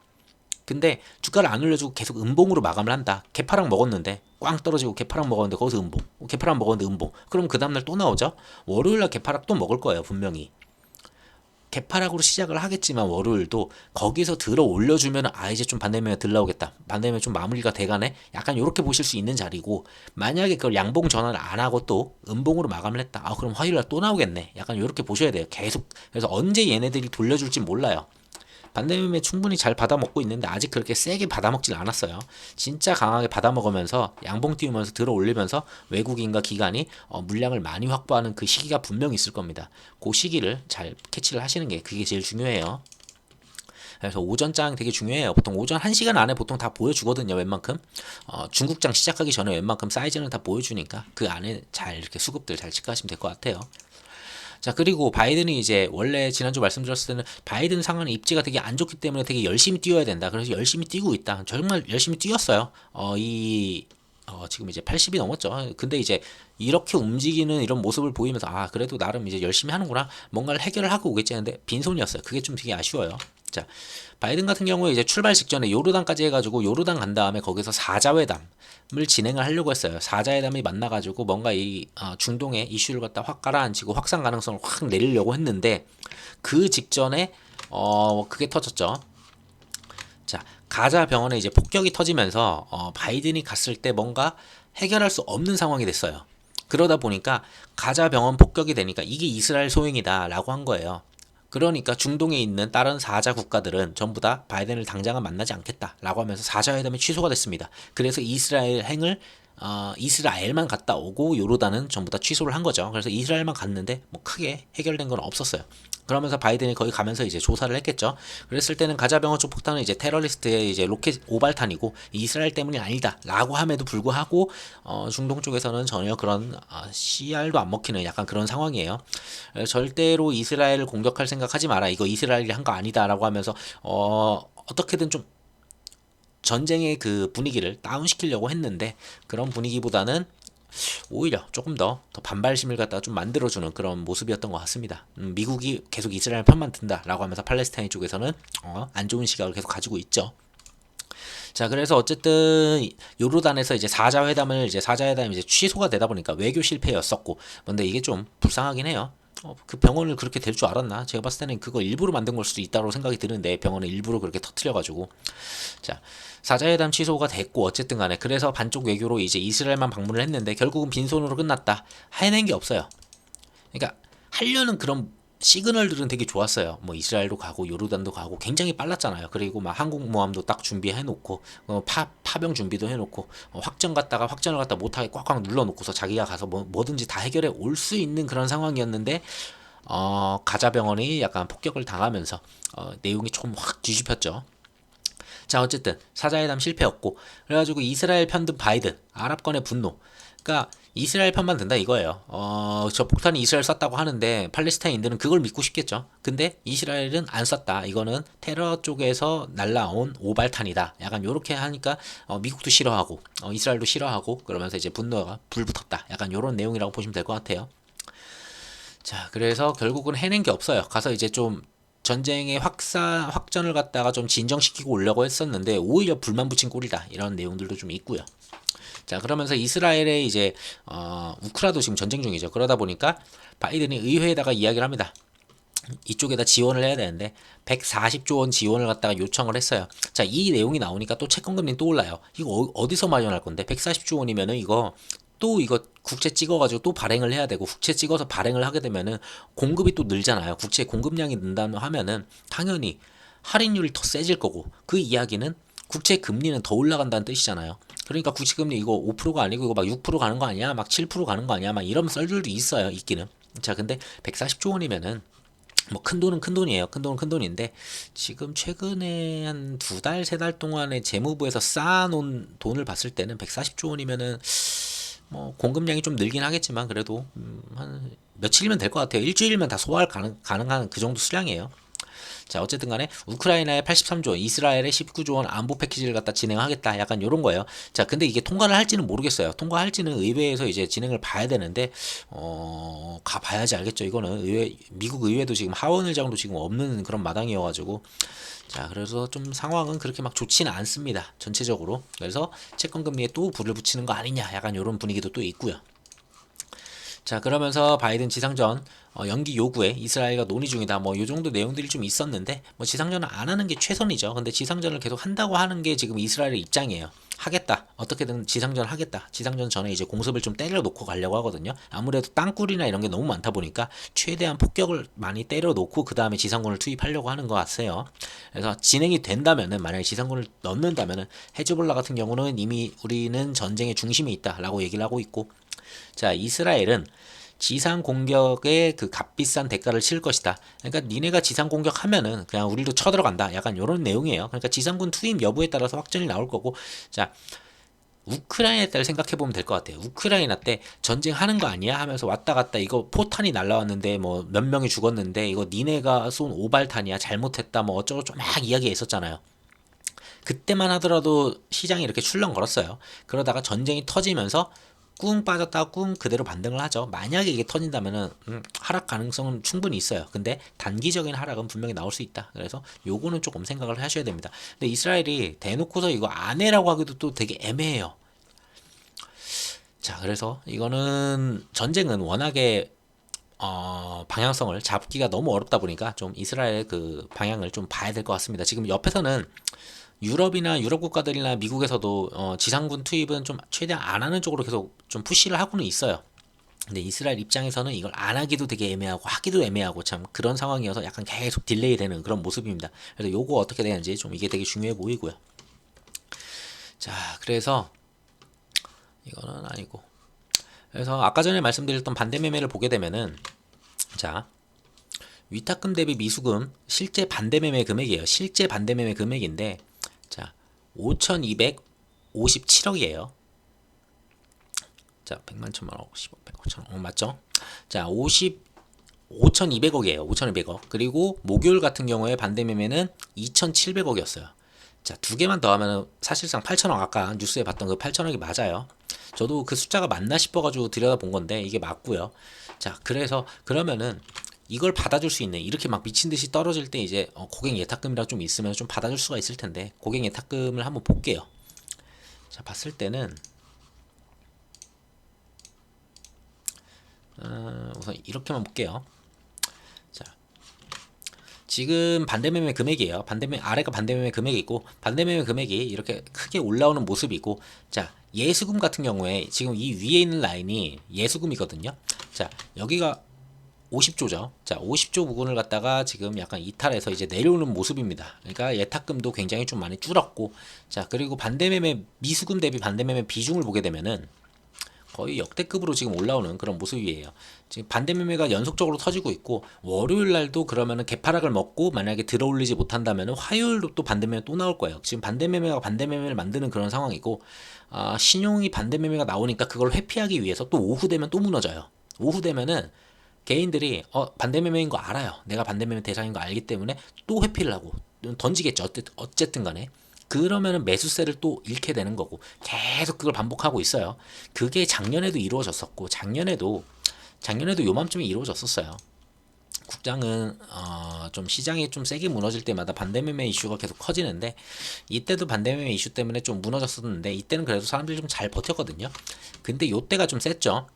근데 주가를 안 올려주고 계속 음봉으로 마감을 한다. 개파락 먹었는데 꽝 떨어지고 개파락 먹었는데 거기서 음봉. 개파락 먹었는데 음봉. 그럼 그 다음날 또 나오죠. 월요일날 개파락 또 먹을 거예요. 분명히. 개파락으로 시작을 하겠지만 월요일도 거기서 들어 올려주면 이제 좀 반대매가 들 나오겠다. 반대매가 좀 마무리가 돼가네. 약간 이렇게 보실 수 있는 자리고 만약에 그걸 양봉 전환을 안 하고 또 음봉으로 마감을 했다. 그럼 화요일날 또 나오겠네. 약간 이렇게 보셔야 돼요. 계속. 그래서 언제 얘네들이 돌려줄지 몰라요. 반대매매 충분히 잘 받아먹고 있는데 아직 그렇게 세게 받아먹질 않았어요. 진짜 강하게 받아먹으면서 양봉 띄우면서 들어 올리면서 외국인과 기관이 물량을 많이 확보하는 그 시기가 분명히 있을 겁니다. 그 시기를 잘 캐치를 하시는 게 그게 제일 중요해요. 그래서 오전장 되게 중요해요. 보통 오전 1시간 안에 보통 다 보여주거든요. 웬만큼. 중국장 시작하기 전에 웬만큼 사이즈는 다 보여주니까 그 안에 잘 이렇게 수급들 잘 체크하시면 될 것 같아요. 자, 그리고 바이든이 이제 원래 지난주 말씀드렸을 때는 바이든 상황의 입지가 되게 안 좋기 때문에 되게 열심히 뛰어야 된다. 그래서 열심히 뛰고 있다. 정말 열심히 뛰었어요. 지금 이제 80이 넘었죠. 근데 이제 이렇게 움직이는 이런 모습을 보이면서 아 그래도 나름 이제 열심히 하는구나, 뭔가를 해결을 하고 오겠지 했는데 빈손이었어요. 그게 좀 되게 아쉬워요. 자, 바이든 같은 경우에 이제 출발 직전에 요르단까지 해가지고 요르단 간 다음에 거기서 사자회담을 진행을 하려고 했어요. 사자회담이 만나가지고 뭔가 이 중동의 이슈를 갖다 확 가라앉히고 확산 가능성을 확 내리려고 했는데 그 직전에 그게 터졌죠. 자, 가자 병원에 이제 폭격이 터지면서 바이든이 갔을 때 뭔가 해결할 수 없는 상황이 됐어요. 그러다 보니까 가자 병원 폭격이 되니까 이게 이스라엘 소행이다라고 한 거예요. 그러니까 중동에 있는 다른 사자 국가들은 전부 다 바이든을 당장은 만나지 않겠다라고 하면서 사자회담이 취소가 됐습니다. 그래서 이스라엘 행을 이스라엘만 갔다 오고 요르단은 전부 다 취소를 한 거죠. 그래서 이스라엘만 갔는데 뭐 크게 해결된 건 없었어요. 그러면서 바이든이 거기 가면서 이제 조사를 했겠죠. 그랬을 때는 가자병원 쪽 폭탄은 이제 테러리스트의 이제 로켓 오발탄이고 이스라엘 때문이 아니다라고 함에도 불구하고 중동 쪽에서는 전혀 그런 CR도 안 먹히는 약간 그런 상황이에요. 절대로 이스라엘을 공격할 생각하지 마라. 이거 이스라엘이 한 거 아니다라고 하면서 어떻게든 좀 전쟁의 그 분위기를 다운시키려고 했는데 그런 분위기보다는 오히려 조금 더 반발심을 갖다가 좀 만들어주는 그런 모습이었던 것 같습니다. 미국이 계속 이스라엘 편만 든다라고 하면서 팔레스타인 쪽에서는 안 좋은 시각을 계속 가지고 있죠. 자, 그래서 어쨌든 요르단에서 이제 사자회담이 이제 취소가 되다 보니까 외교 실패였었고, 근데 이게 좀 불쌍하긴 해요. 그 병원을 그렇게 될 줄 알았나? 제가 봤을 때는 그거 일부러 만든 걸 수도 있다고 생각이 드는데 병원을 일부러 그렇게 터트려가지고 자, 사자회담 취소가 됐고 어쨌든 간에 그래서 반쪽 외교로 이제 이스라엘만 방문을 했는데 결국은 빈손으로 끝났다. 해낸 게 없어요. 그러니까 하려는 그런 시그널들은 되게 좋았어요. 뭐 이스라엘도 가고 요르단도 가고 굉장히 빨랐잖아요. 그리고 막 항공모함도 딱 준비해 놓고 파병 준비도 해 놓고 확전을 갖다 못하게 꽉꽉 눌러 놓고서 자기가 가서 뭐든지 다 해결해 올 수 있는 그런 상황이었는데 가자병원이 약간 폭격을 당하면서 내용이 좀 확 뒤집혔죠. 자, 어쨌든 사자회담 실패였고 그래가지고 이스라엘 편든 바이든 아랍권의 분노. 그러니까 이스라엘 편만 든다 이거예요. 저 폭탄이 이스라엘 쐈다고 하는데 팔레스타인들은 그걸 믿고 싶겠죠. 근데 이스라엘은 안 쐈다. 이거는 테러 쪽에서 날라온 오발탄이다. 약간 요렇게 하니까 미국도 싫어하고 이스라엘도 싫어하고 그러면서 이제 분노가 불붙었다. 약간 요런 내용이라고 보시면 될 것 같아요. 자, 그래서 결국은 해낸 게 없어요. 가서 이제 좀 전쟁의 확전을 갖다가 좀 진정시키고 오려고 했었는데 오히려 불만 붙인 꼴이다. 이런 내용들도 좀 있고요. 자, 그러면서 이스라엘의 이제 우크라도 지금 전쟁 중이죠. 그러다 보니까 바이든이 의회에다가 이야기를 합니다. 이쪽에다 지원을 해야 되는데 140조 원 지원을 갖다가 요청을 했어요. 자, 이 내용이 나오니까 또 채권금리 또 올라요. 이거 어디서 마련할 건데 140조 원이면은 이거 국채 찍어가지고 또 발행을 해야 되고 국채 찍어서 발행을 하게 되면은 공급이 또 늘잖아요. 국채 공급량이 는다면 하면은 당연히 할인율이 더 세질 거고 그 이야기는 국채 금리는 더 올라간다는 뜻이잖아요. 그러니까 국채 금리 이거 5%가 아니고 이거 막 6% 가는 거 아니야? 막 7% 가는 거 아니야? 막 이런 썰들도 있어요. 있기는. 자, 근데 140조 원이면은 뭐 큰 돈은 큰 돈이에요. 큰 돈은 큰 돈인데 지금 최근에 한 2달, 3달 동안에 재무부에서 쌓아놓은 돈을 봤을 때는 140조 원이면은 뭐 공급량이 좀 늘긴 하겠지만 그래도 한 며칠이면 될 것 같아요. 일주일이면 다 소화할 가능한 그 정도 수량이에요. 자, 어쨌든 간에 우크라이나의 83조 원, 이스라엘의 19조 원 안보 패키지를 갖다 진행하겠다. 약간 요런 거예요. 자, 근데 이게 통과를 할지는 모르겠어요. 통과할지는 의회에서 이제 진행을 봐야 되는데 가봐야지 알겠죠. 이거는 미국 의회도 지금 하원 의장도 지금 없는 그런 마당이어가지고 자, 그래서 좀 상황은 그렇게 막 좋지는 않습니다. 전체적으로. 그래서 채권 금리에 또 불을 붙이는 거 아니냐. 약간 요런 분위기도 또 있고요. 자, 그러면서 바이든 지상전 연기 요구에 이스라엘과 논의 중이다. 뭐 요 정도 내용들이 좀 있었는데 뭐 지상전을 안 하는 게 최선이죠. 근데 지상전을 계속 한다고 하는 게 지금 이스라엘의 입장이에요. 하겠다. 어떻게든 지상전 하겠다. 지상전 전에 이제 공습을 좀 때려 놓고 가려고 하거든요. 아무래도 땅굴이나 이런 게 너무 많다 보니까 최대한 폭격을 많이 때려 놓고 그 다음에 지상군을 투입하려고 하는 것 같아요. 그래서 진행이 된다면은 만약에 지상군을 넣는다면은 헤즈볼라 같은 경우는 이미 우리는 전쟁의 중심에 있다라고 얘기를 하고 있고 자, 이스라엘은 지상 공격에 그 값비싼 대가를 치를 것이다. 그러니까 니네가 지상 공격하면은 그냥 우리도 쳐들어간다. 약간 이런 내용이에요. 그러니까 지상군 투입 여부에 따라서 확전이 나올 거고, 자, 우크라이나 때를 생각해 보면 될 것 같아요. 우크라이나 때 전쟁하는 거 아니야? 하면서 왔다 갔다 이거 포탄이 날라왔는데 뭐 몇 명이 죽었는데 이거 니네가 쏜 오발탄이야. 잘못했다. 뭐 어쩌고저쩌고 막 이야기했었잖아요. 그때만 하더라도 시장이 이렇게 출렁거렸어요. 그러다가 전쟁이 터지면서 꿍 빠졌다가 꿍 그대로 반등을 하죠. 만약에 이게 터진다면은 하락 가능성은 충분히 있어요. 근데 단기적인 하락은 분명히 나올 수 있다. 그래서 요거는 조금 생각을 하셔야 됩니다. 근데 이스라엘이 대놓고서 이거 안 해라고 하기도 또 되게 애매해요. 자, 그래서 이거는 전쟁은 워낙에 방향성을 잡기가 너무 어렵다 보니까 좀 이스라엘 그 방향을 좀 봐야 될 것 같습니다. 지금 옆에서는 유럽이나 유럽 국가들이나 미국에서도 지상군 투입은 좀 최대한 안 하는 쪽으로 계속 좀 푸시를 하고는 있어요. 근데 이스라엘 입장에서는 이걸 안 하기도 되게 애매하고 하기도 애매하고 참 그런 상황이어서 약간 계속 딜레이 되는 그런 모습입니다. 그래서 요거 어떻게 되는지 좀 이게 되게 중요해 보이고요. 자, 그래서 이거는 아니고. 그래서 아까 전에 말씀드렸던 반대 매매를 보게 되면은 자, 위탁금 대비 미수금 실제 반대 매매 금액이에요. 실제 반대 매매 금액인데 자, 5,257억이에요. 자, 100만 천만 원, 10억, 100억, 천억 맞죠? 자, 5,200억이에요. 5,200억. 그리고 목요일 같은 경우에 반대 매매는 2,700억이었어요. 자, 두 개만 더 하면 사실상 8천억 아까 뉴스에 봤던 그 8천억이 맞아요. 저도 그 숫자가 맞나 싶어가지고 들여다본 건데 이게 맞고요. 자, 그래서 그러면은 이걸 받아줄 수 있는 이렇게 막 미친 듯이 떨어질 때 이제 고객 예탁금이랑 좀 있으면 좀 받아줄 수가 있을 텐데 고객 예탁금을 한번 볼게요. 자, 봤을 때는 우선 이렇게만 볼게요. 자, 지금 반대매매 금액이에요. 아래가 반대매매 금액이고 반대매매 금액이 이렇게 크게 올라오는 모습이고 자, 예수금 같은 경우에 지금 이 위에 있는 라인이 예수금이거든요. 자, 여기가 50조죠. 자, 50조 부분을 갖다가 지금 약간 이탈해서 이제 내려오는 모습입니다. 그러니까 예탁금도 굉장히 좀 많이 줄었고, 자, 그리고 반대매매 미수금 대비 반대매매 비중을 보게 되면은 거의 역대급으로 지금 올라오는 그런 모습이에요. 지금 반대매매가 연속적으로 터지고 있고 월요일 날도 그러면은 개파락을 먹고 만약에 들어올리지 못한다면은 화요일도 또 반대매매 또 나올 거예요. 지금 반대매매가 반대매매를 만드는 그런 상황이고 신용이 반대매매가 나오니까 그걸 회피하기 위해서 또 오후 되면 또 무너져요. 오후 되면은 개인들이 반대매매인 거 알아요. 내가 반대매매 대상인 거 알기 때문에 또 회피를 하고 던지겠죠. 어쨌든 간에. 그러면은 매수세를 또 잃게 되는 거고 계속 그걸 반복하고 있어요. 그게 작년에도 이루어졌었고 작년에도 요맘쯤에 이루어졌었어요. 국장은 좀 시장이 좀 세게 무너질 때마다 반대매매 이슈가 계속 커지는데 이때도 반대매매 이슈 때문에 좀 무너졌었는데 이때는 그래도 사람들이 좀 잘 버텼거든요. 근데 요때가 좀 셌죠.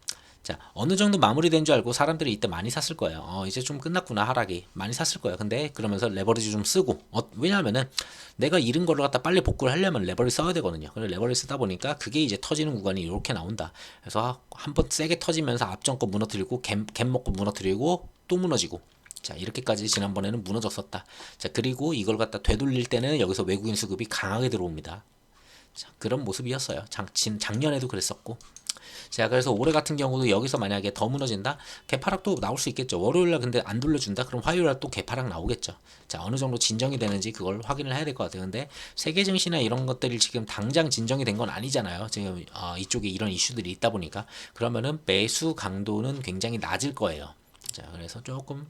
자, 어느 정도 마무리된 줄 알고 사람들이 이때 많이 샀을 거예요. 이제 좀 끝났구나, 하락이. 많이 샀을 거예요. 근데 그러면서 레버리지 좀 쓰고, 왜냐하면은 내가 잃은 거를 갖다 빨리 복구를 하려면 레버리지 써야 되거든요. 그래서 레버리지 쓰다 보니까 그게 이제 터지는 구간이 이렇게 나온다. 그래서 한번 세게 터지면서 앞전 거 무너뜨리고, 갭 먹고 무너뜨리고, 또 무너지고. 자, 이렇게까지 지난번에는 무너졌었다. 자, 그리고 이걸 갖다 되돌릴 때는 여기서 외국인 수급이 강하게 들어옵니다. 자, 그런 모습이었어요. 작년에도 그랬었고. 자, 그래서 올해 같은 경우도 여기서 만약에 더 무너진다? 개파락도 나올 수 있겠죠. 월요일날 근데 안 돌려준다? 그럼 화요일날 또 개파락 나오겠죠. 자, 어느 정도 진정이 되는지 그걸 확인을 해야 될 것 같아요. 근데 세계 증시나 이런 것들이 지금 당장 진정이 된 건 아니잖아요. 지금 이쪽에 이런 이슈들이 있다 보니까 그러면은 매수 강도는 굉장히 낮을 거예요. 자, 그래서 조금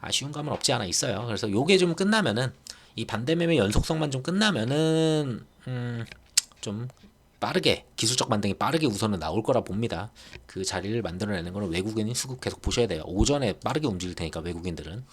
아쉬운 감은 없지 않아 있어요. 그래서 요게 좀 끝나면은 이 반대매매 연속성만 좀 끝나면은 좀 빠르게 기술적 반등이 빠르게 우선은 나올 거라 봅니다. 그 자리를 만들어내는 거는 외국인이 수급 계속 보셔야 돼요. 오전에 빠르게 움직일 테니까 외국인들은.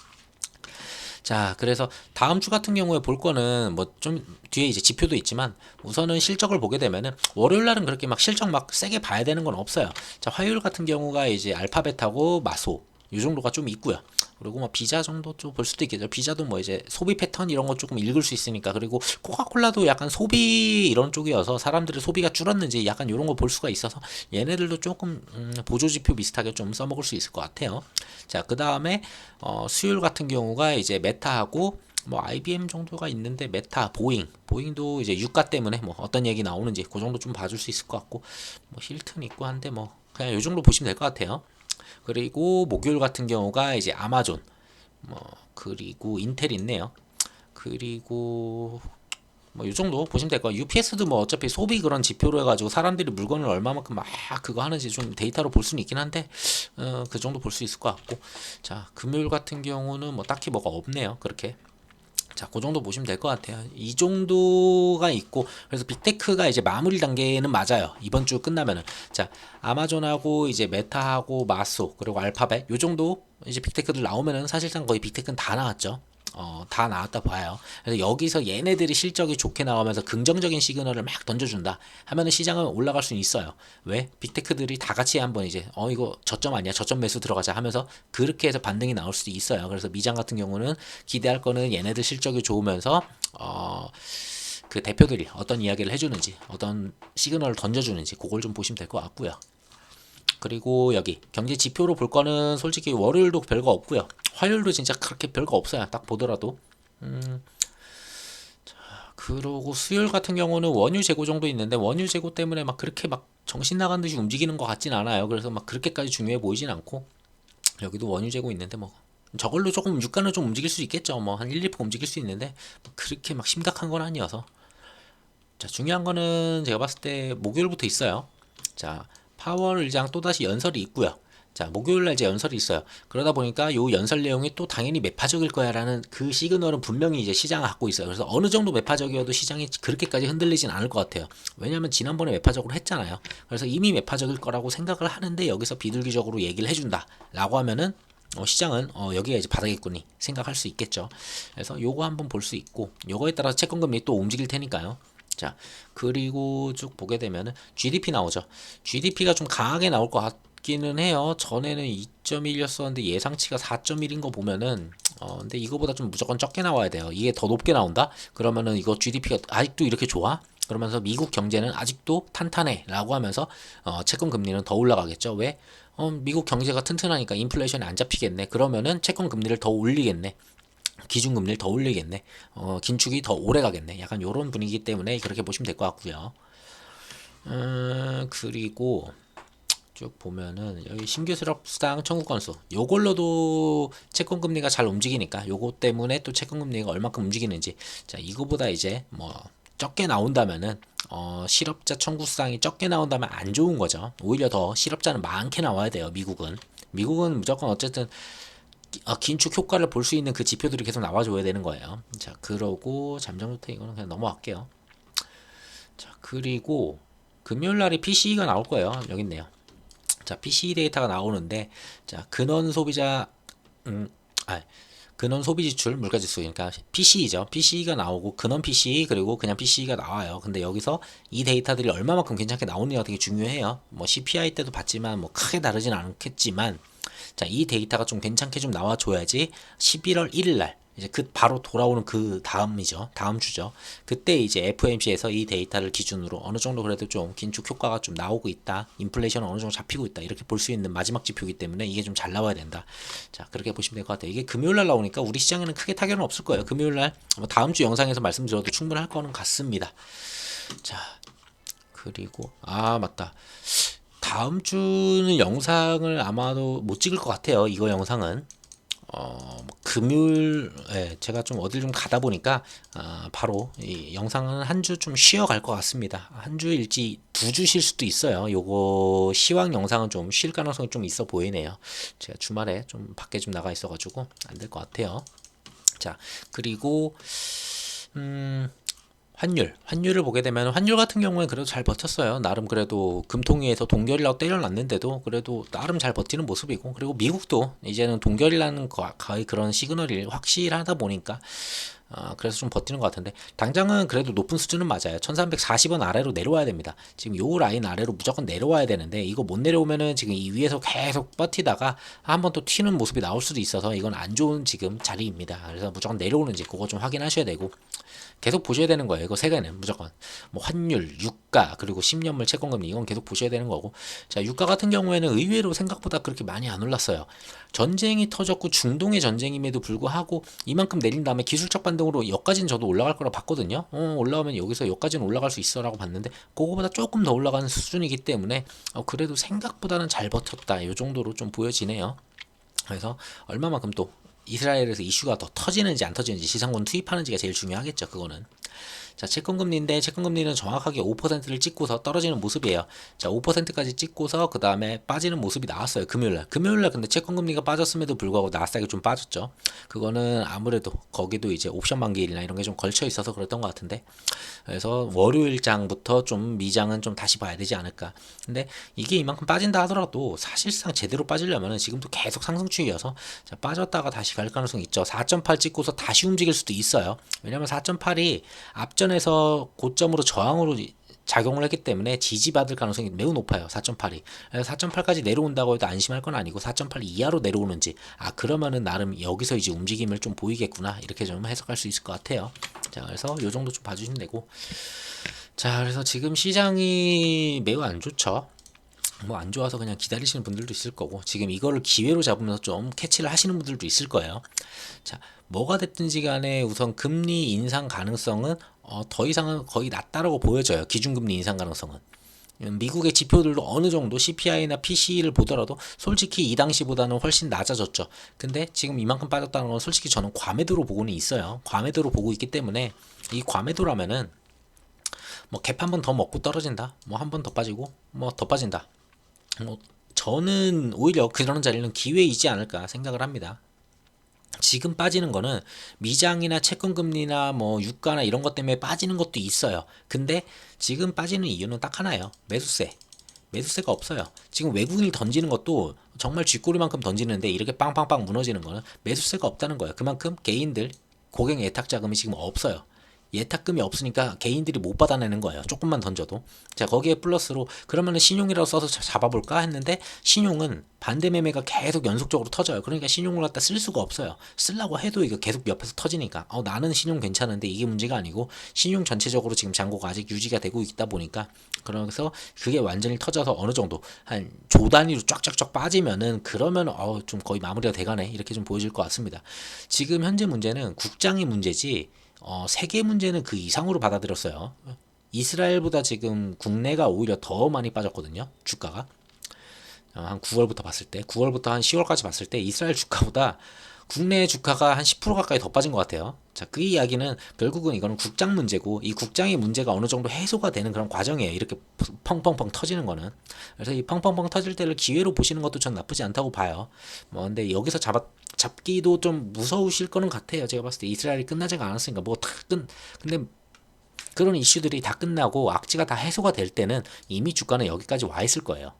자, 그래서 다음 주 같은 경우에 볼 거는 뭐 좀 뒤에 이제 지표도 있지만 우선은 실적을 보게 되면은 월요일 날은 그렇게 막 실적 막 세게 봐야 되는 건 없어요. 자, 화요일 같은 경우가 이제 알파벳하고 마소 이 정도가 좀 있고요. 그리고 뭐 비자 정도 좀 볼 수도 있겠죠. 비자도 뭐 이제 소비 패턴 이런 거 조금 읽을 수 있으니까. 그리고 코카콜라도 약간 소비 이런 쪽이어서 사람들의 소비가 줄었는지 약간 이런 거 볼 수가 있어서 얘네들도 조금 보조 지표 비슷하게 좀 써먹을 수 있을 것 같아요. 자, 그 다음에 수요일 같은 경우가 이제 메타하고 뭐 IBM 정도가 있는데 메타, 보잉도 이제 유가 때문에 뭐 어떤 얘기 나오는지 그 정도 좀 봐줄 수 있을 것 같고 뭐 힐튼 있고 한데 뭐 그냥 요 정도 보시면 될 것 같아요. 그리고 목요일 같은 경우가 이제 아마존, 뭐 그리고 인텔 있네요. 그리고 뭐 이 정도 보시면 될 거예요. UPS도 뭐 어차피 소비 그런 지표로 해가지고 사람들이 물건을 얼마만큼 막 그거 하는지 좀 데이터로 볼 수는 있긴 한데 그 정도 볼 수 있을 것 같고 자 금요일 같은 경우는 뭐 딱히 뭐가 없네요. 그렇게 자, 그 정도 보시면 될 것 같아요. 이 정도가 있고, 그래서 빅테크가 이제 마무리 단계는 맞아요. 이번 주 끝나면은. 자, 아마존하고 이제 메타하고 마소, 그리고 알파벳, 요 정도 이제 빅테크들 나오면은 사실상 거의 빅테크는 다 나왔죠. 다 나왔다 봐요. 그래서 여기서 얘네들이 실적이 좋게 나오면서 긍정적인 시그널을 막 던져준다 하면은 시장은 올라갈 수는 있어요. 왜? 빅테크들이 다 같이 한번 이제 이거 저점 아니야, 저점 매수 들어가자 하면서 그렇게 해서 반등이 나올 수도 있어요. 그래서 미장 같은 경우는 기대할 거는 얘네들 실적이 좋으면서 그 대표들이 어떤 이야기를 해주는지, 어떤 시그널을 던져주는지 그걸 좀 보시면 될 것 같고요. 그리고 여기 경제 지표로 볼 거는 솔직히 월요일도 별거 없고요. 화요일도 진짜 그렇게 별거 없어요. 딱 보더라도. 그러고 수요일 같은 경우는 원유 재고 정도 있는데 원유 재고 때문에 막 그렇게 막 정신 나간 듯이 움직이는 것 같진 않아요. 그래서 막 그렇게까지 중요해 보이진 않고 여기도 원유 재고 있는데 뭐 저걸로 조금 유가는 좀 움직일 수 있겠죠. 뭐 한 1, 2% 움직일 수 있는데 뭐 그렇게 막 심각한 건 아니어서. 자, 중요한 거는 제가 봤을 때 목요일부터 있어요. 자, 파월 의장 또다시 연설이 있고요. 자, 목요일날 이제 연설이 있어요. 그러다 보니까 요 연설 내용이 또 당연히 매파적일 거야라는 그 시그널은 분명히 이제 시장을 갖고 있어요. 그래서 어느 정도 매파적이어도 시장이 그렇게까지 흔들리진 않을 것 같아요. 왜냐하면 지난번에 매파적으로 했잖아요. 그래서 이미 매파적일 거라고 생각을 하는데 여기서 비둘기적으로 얘기를 해준다라고 하면은 시장은 여기가 이제 바닥이군이 생각할 수 있겠죠. 그래서 요거 한번 볼 수 있고 요거에 따라서 채권금리 또 움직일 테니까요. 자, 그리고 쭉 보게 되면은 GDP 나오죠. GDP가 좀 강하게 나올 것 같기는 해요. 전에는 2.1이었었는데 예상치가 4.1인 거 보면은 근데 이거보다 좀 무조건 적게 나와야 돼요. 이게 더 높게 나온다? 그러면은 이거 GDP가 아직도 이렇게 좋아? 그러면서 미국 경제는 아직도 탄탄해 라고 하면서 채권 금리는 더 올라가겠죠. 왜? 미국 경제가 튼튼하니까 인플레이션이 안 잡히겠네. 그러면은 채권 금리를 더 올리겠네. 기준금리를 더 올리겠네. 긴축이 더 오래 가겠네. 약간 요런 분위기 때문에 그렇게 보시면 될 것 같고요. 그리고 쭉 보면은 여기 신규 실업수당 청구 건수 요걸로도 채권금리가 잘 움직이니까 요거 때문에 또 채권금리가 얼마큼 움직이는지 자 이거보다 이제 뭐 적게 나온다면은 실업자 청구수당이 적게 나온다면 안 좋은 거죠. 오히려 더 실업자는 많게 나와야 돼요. 미국은 무조건 어쨌든 긴축 효과를 볼 수 있는 그 지표들이 계속 나와줘야 되는 거예요. 자, 그러고 잠정주택 이거는 그냥 넘어갈게요. 자, 그리고 금요일 날에 PCE가 나올 거예요. 여기 있네요. 자, PCE 데이터가 나오는데, 자, 근원 소비자, 근원 소비 지출 물가 지수, 그러니까 PCE죠. PCE가 나오고 근원 PCE 그리고 그냥 PCE가 나와요. 근데 여기서 이 데이터들이 얼마만큼 괜찮게 나오느냐가 되게 중요해요. 뭐 CPI 때도 봤지만 뭐 크게 다르진 않겠지만. 자, 이 데이터가 좀 괜찮게 좀 나와줘야지 11월 1일 날 이제 그 바로 돌아오는 그 다음이죠. 다음 주죠. 그때 이제 FOMC에서 이 데이터를 기준으로 어느 정도 그래도 좀 긴축 효과가 좀 나오고 있다. 인플레이션은 어느 정도 잡히고 있다. 이렇게 볼 수 있는 마지막 지표이기 때문에 이게 좀 잘 나와야 된다. 자, 그렇게 보시면 될 것 같아요. 이게 금요일 날 나오니까 우리 시장에는 크게 타격은 없을 거예요. 금요일 날 다음 주 영상에서 말씀드려도 충분할 거는 같습니다. 자, 그리고 맞다. 다음 주는 영상을 아마도 못 찍을 것 같아요. 이거 영상은 금요일 제가 좀 어딜 좀 가다 보니까 바로 이 영상은 한 주 좀 쉬어 갈 것 같습니다. 한 주 일지 2주 쉴 수도 있어요. 요거 시황 영상은 좀 쉴 가능성이 좀 있어 보이네요. 제가 주말에 좀 밖에 좀 나가 있어가지고 안 될 것 같아요. 자, 그리고 환율을 보게 되면 환율 같은 경우에 그래도 잘 버텼어요. 나름 그래도 금통위에서 동결이라고 때려놨는데도 그래도 나름 잘 버티는 모습이고 그리고 미국도 이제는 동결이라는 거의 그런 시그널이 확실하다 보니까 그래서 좀 버티는 것 같은데 당장은 그래도 높은 수준은 맞아요. 1340원 아래로 내려와야 됩니다. 지금 요 라인 아래로 무조건 내려와야 되는데 이거 못 내려오면은 지금 이 위에서 계속 버티다가 한번 또 튀는 모습이 나올 수도 있어서 이건 안 좋은 지금 자리입니다. 그래서 무조건 내려오는지 그거 좀 확인하셔야 되고 계속 보셔야 되는 거예요. 이거 세 개는 무조건 뭐 환율, 유가 그리고 10년물 채권금리 이건 계속 보셔야 되는 거고 자 유가 같은 경우에는 의외로 생각보다 그렇게 많이 안 올랐어요. 전쟁이 터졌고 중동의 전쟁임에도 불구하고 이만큼 내린 다음에 기술적 반등으로 여기까지는 저도 올라갈 거라 봤거든요. 올라오면 여기서 여기까지는 올라갈 수 있어라고 봤는데 그거보다 조금 더 올라가는 수준이기 때문에 그래도 생각보다는 잘 버텼다. 이 정도로 좀 보여지네요. 그래서 얼마만큼 또 이스라엘에서 이슈가 더 터지는지 안 터지는지 시선권 투입하는지가 제일 중요하겠죠. 그거는 자, 채권금리인데 채권금리는 정확하게 5%를 찍고서 떨어지는 모습이에요. 자, 5%까지 찍고서 그 다음에 빠지는 모습이 나왔어요. 금요일날. 금요일날 근데 채권금리가 빠졌음에도 불구하고 나스닥이 좀 빠졌죠. 그거는 아무래도 거기도 이제 옵션 만기일이나 이런 게 좀 걸쳐 있어서 그랬던 것 같은데. 그래서 월요일장부터 좀 미장은 좀 다시 봐야 되지 않을까. 근데 이게 이만큼 빠진다 하더라도 사실상 제대로 빠지려면 지금도 계속 상승 추이여서 자, 빠졌다가 다시 갈 가능성이 있죠. 4.8 찍고서 다시 움직일 수도 있어요. 왜냐면 4.8이 앞전에서 고점으로 저항으로 작용을 했기 때문에 지지받을 가능성이 매우 높아요. 4.8이. 4.8까지 내려온다고 해도 안심할 건 아니고 4.8 이하로 내려오는지 그러면은 나름 여기서 이제 움직임을 좀 보이겠구나 이렇게 좀 해석할 수 있을 것 같아요. 자, 그래서 요 정도 좀 봐주시면 되고. 자, 그래서 지금 시장이 매우 안 좋죠. 뭐 안 좋아서 그냥 기다리시는 분들도 있을 거고, 지금 이거를 기회로 잡으면서 좀 캐치를 하시는 분들도 있을 거예요. 자, 뭐가 됐든지 간에 우선 금리 인상 가능성은 더 이상은 거의 낮다라고 보여져요. 기준금리 인상 가능성은. 미국의 지표들도 어느 정도 CPI나 PCE를 보더라도 솔직히 이 당시보다는 훨씬 낮아졌죠. 근데 지금 이만큼 빠졌다는 건 솔직히 저는 과매도로 보고는 있어요. 과매도로 보고 있기 때문에 이 과매도라면은 뭐 갭 한 번 더 먹고 떨어진다. 뭐 한 번 더 빠지고 뭐 더 빠진다. 뭐 저는 오히려 그런 자리는 기회이지 않을까 생각을 합니다. 지금 빠지는 거는 미장이나 채권금리나 뭐 유가나 이런 것 때문에 빠지는 것도 있어요. 근데 지금 빠지는 이유는 딱 하나예요. 매수세. 매수세가 없어요. 지금 외국인이 던지는 것도 정말 쥐꼬리만큼 던지는데 이렇게 빵빵빵 무너지는 거는 매수세가 없다는 거예요. 그만큼 개인들 고객 예탁 자금이 지금 없어요. 예탁금이 없으니까 개인들이 못 받아내는 거예요. 조금만 던져도. 자, 거기에 플러스로 그러면은 신용이라고 써서 잡아볼까 했는데 신용은 반대 매매가 계속 연속적으로 터져요. 그러니까 신용을 갖다 쓸 수가 없어요. 쓰려고 해도 이거 계속 옆에서 터지니까 나는 신용 괜찮은데 이게 문제가 아니고 신용 전체적으로 지금 잔고가 아직 유지가 되고 있다 보니까, 그래서 그게 완전히 터져서 어느 정도 한 조 단위로 쫙쫙쫙 빠지면은 그러면 좀 거의 마무리가 돼가네 이렇게 좀 보여질 것 같습니다. 지금 현재 문제는 국장의 문제지 세계 문제는 그 이상으로 받아들였어요. 이스라엘보다 지금 국내가 오히려 더 많이 빠졌거든요. 주가가. 한 9월부터 봤을 때, 9월부터 한 10월까지 봤을 때 이스라엘 주가보다 국내 주가가 한 10% 가까이 더 빠진 것 같아요. 자, 그 이야기는 결국은 이거는 국장 문제고, 이 국장의 문제가 어느 정도 해소가 되는 그런 과정이에요. 이렇게 펑펑펑 터지는 거는. 그래서 이 펑펑펑 터질 때를 기회로 보시는 것도 전 나쁘지 않다고 봐요. 뭐 근데 여기서 잡기도 좀 무서우실 거는 같아요. 제가 봤을 때 이스라엘이 끝나지가 않았으니까 근데 그런 이슈들이 다 끝나고 악재가 다 해소가 될 때는 이미 주가는 여기까지 와 있을 거예요.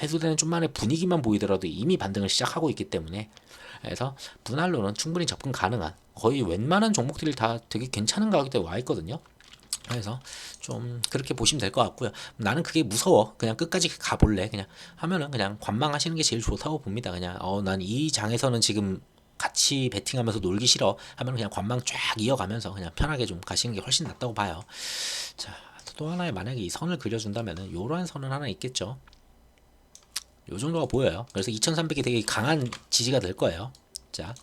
해소되는 좀만의 분위기만 보이더라도 이미 반등을 시작하고 있기 때문에, 그래서 분할로는 충분히 접근 가능한, 거의 웬만한 종목들이 다 되게 괜찮은 가격대에 와 있거든요. 그래서 좀 그렇게 보시면 될 것 같고요. 나는 그게 무서워. 그냥 끝까지 가볼래. 그냥 하면은 그냥 관망하시는 게 제일 좋다고 봅니다. 그냥 난 이 장에서는 지금 같이 베팅하면서 놀기 싫어 하면 그냥 관망 쫙 이어가면서 그냥 편하게 좀 가시는 게 훨씬 낫다고 봐요. 자, 또 하나의 만약에 이 선을 그려준다면은 요러한 선은 하나 있겠죠. 요 정도가 보여요. 그래서 2300이 되게 강한 지지가 될 거예요. 자,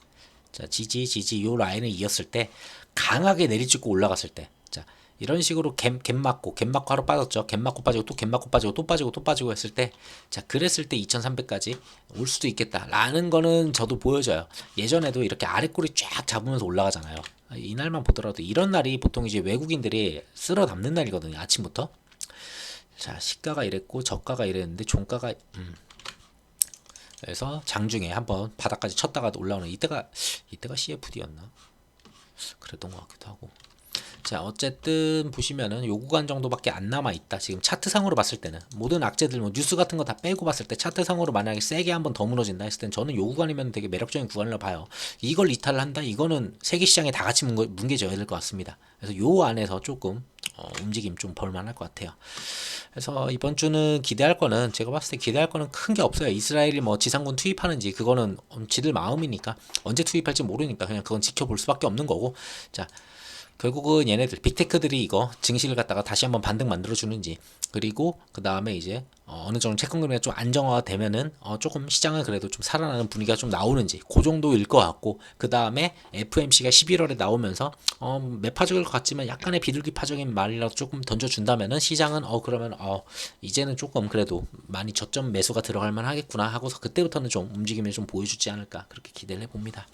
지지 요 라인을 이었을 때 강하게 내리찍고 올라갔을 때, 자, 이런 식으로 갭 맞고 하루 빠졌죠. 갭 맞고 빠지고 또 갭 맞고 빠지고 또 빠지고 또 빠지고 했을 때, 자, 그랬을 때 2300까지 올 수도 있겠다라는 거는 저도 보여져요. 예전에도 이렇게 아랫꼬리 쫙 잡으면서 올라가잖아요. 이날만 보더라도 이런 날이 보통 이제 외국인들이 쓸어 담는 날이거든요. 아침부터. 자, 시가가 이랬고 저가가 이랬는데 종가가 그래서 장중에 한번 바닥까지 쳤다가 올라오는 이때가 CFD였나? 그랬던 것 같기도 하고. 자, 어쨌든 보시면은 요 구간 정도밖에 안 남아 있다. 지금 차트상으로 봤을 때는 모든 악재들 뭐 뉴스 같은 거 다 빼고 봤을 때 차트상으로 만약에 세게 한번 더 무너진다 했을 땐 저는 요 구간이면 되게 매력적인 구간이라고 봐요. 이걸 이탈을 한다? 이거는 세계 시장에 다 같이 뭉개져야 될 것 같습니다. 그래서 요 안에서 조금 움직임 좀 볼만할 것 같아요. 그래서 이번 주는 기대할 거는, 제가 봤을 때 기대할 거는 큰 게 없어요. 이스라엘이 뭐 지상군 투입하는지 그거는 지들 마음이니까, 언제 투입할지 모르니까 그냥 그건 지켜볼 수밖에 없는 거고. 자, 결국은 얘네들 빅테크들이 이거 증시를 갖다가 다시 한번 반등 만들어 주는지, 그리고 그 다음에 이제 어느 정도 채권금리가 좀 안정화가 되면은 조금 시장은 그래도 좀 살아나는 분위기가 좀 나오는지, 그 정도일 것 같고, 그 다음에 FMC가 11월에 나오면서 매파적일 것 같지만 약간의 비둘기파적인 말이라도 조금 던져준다면은 시장은 그러면 이제는 조금 그래도 많이 저점 매수가 들어갈 만 하겠구나 하고서 그때부터는 좀 움직임을 좀 보여주지 않을까 그렇게 기대를 해봅니다.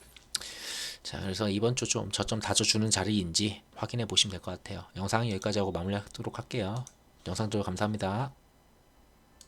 자, 그래서 이번 주 좀 저점 다져주는 자리인지 확인해 보시면 될 것 같아요. 영상은 여기까지 하고 마무리하도록 할게요. 영상 들어 감사합니다.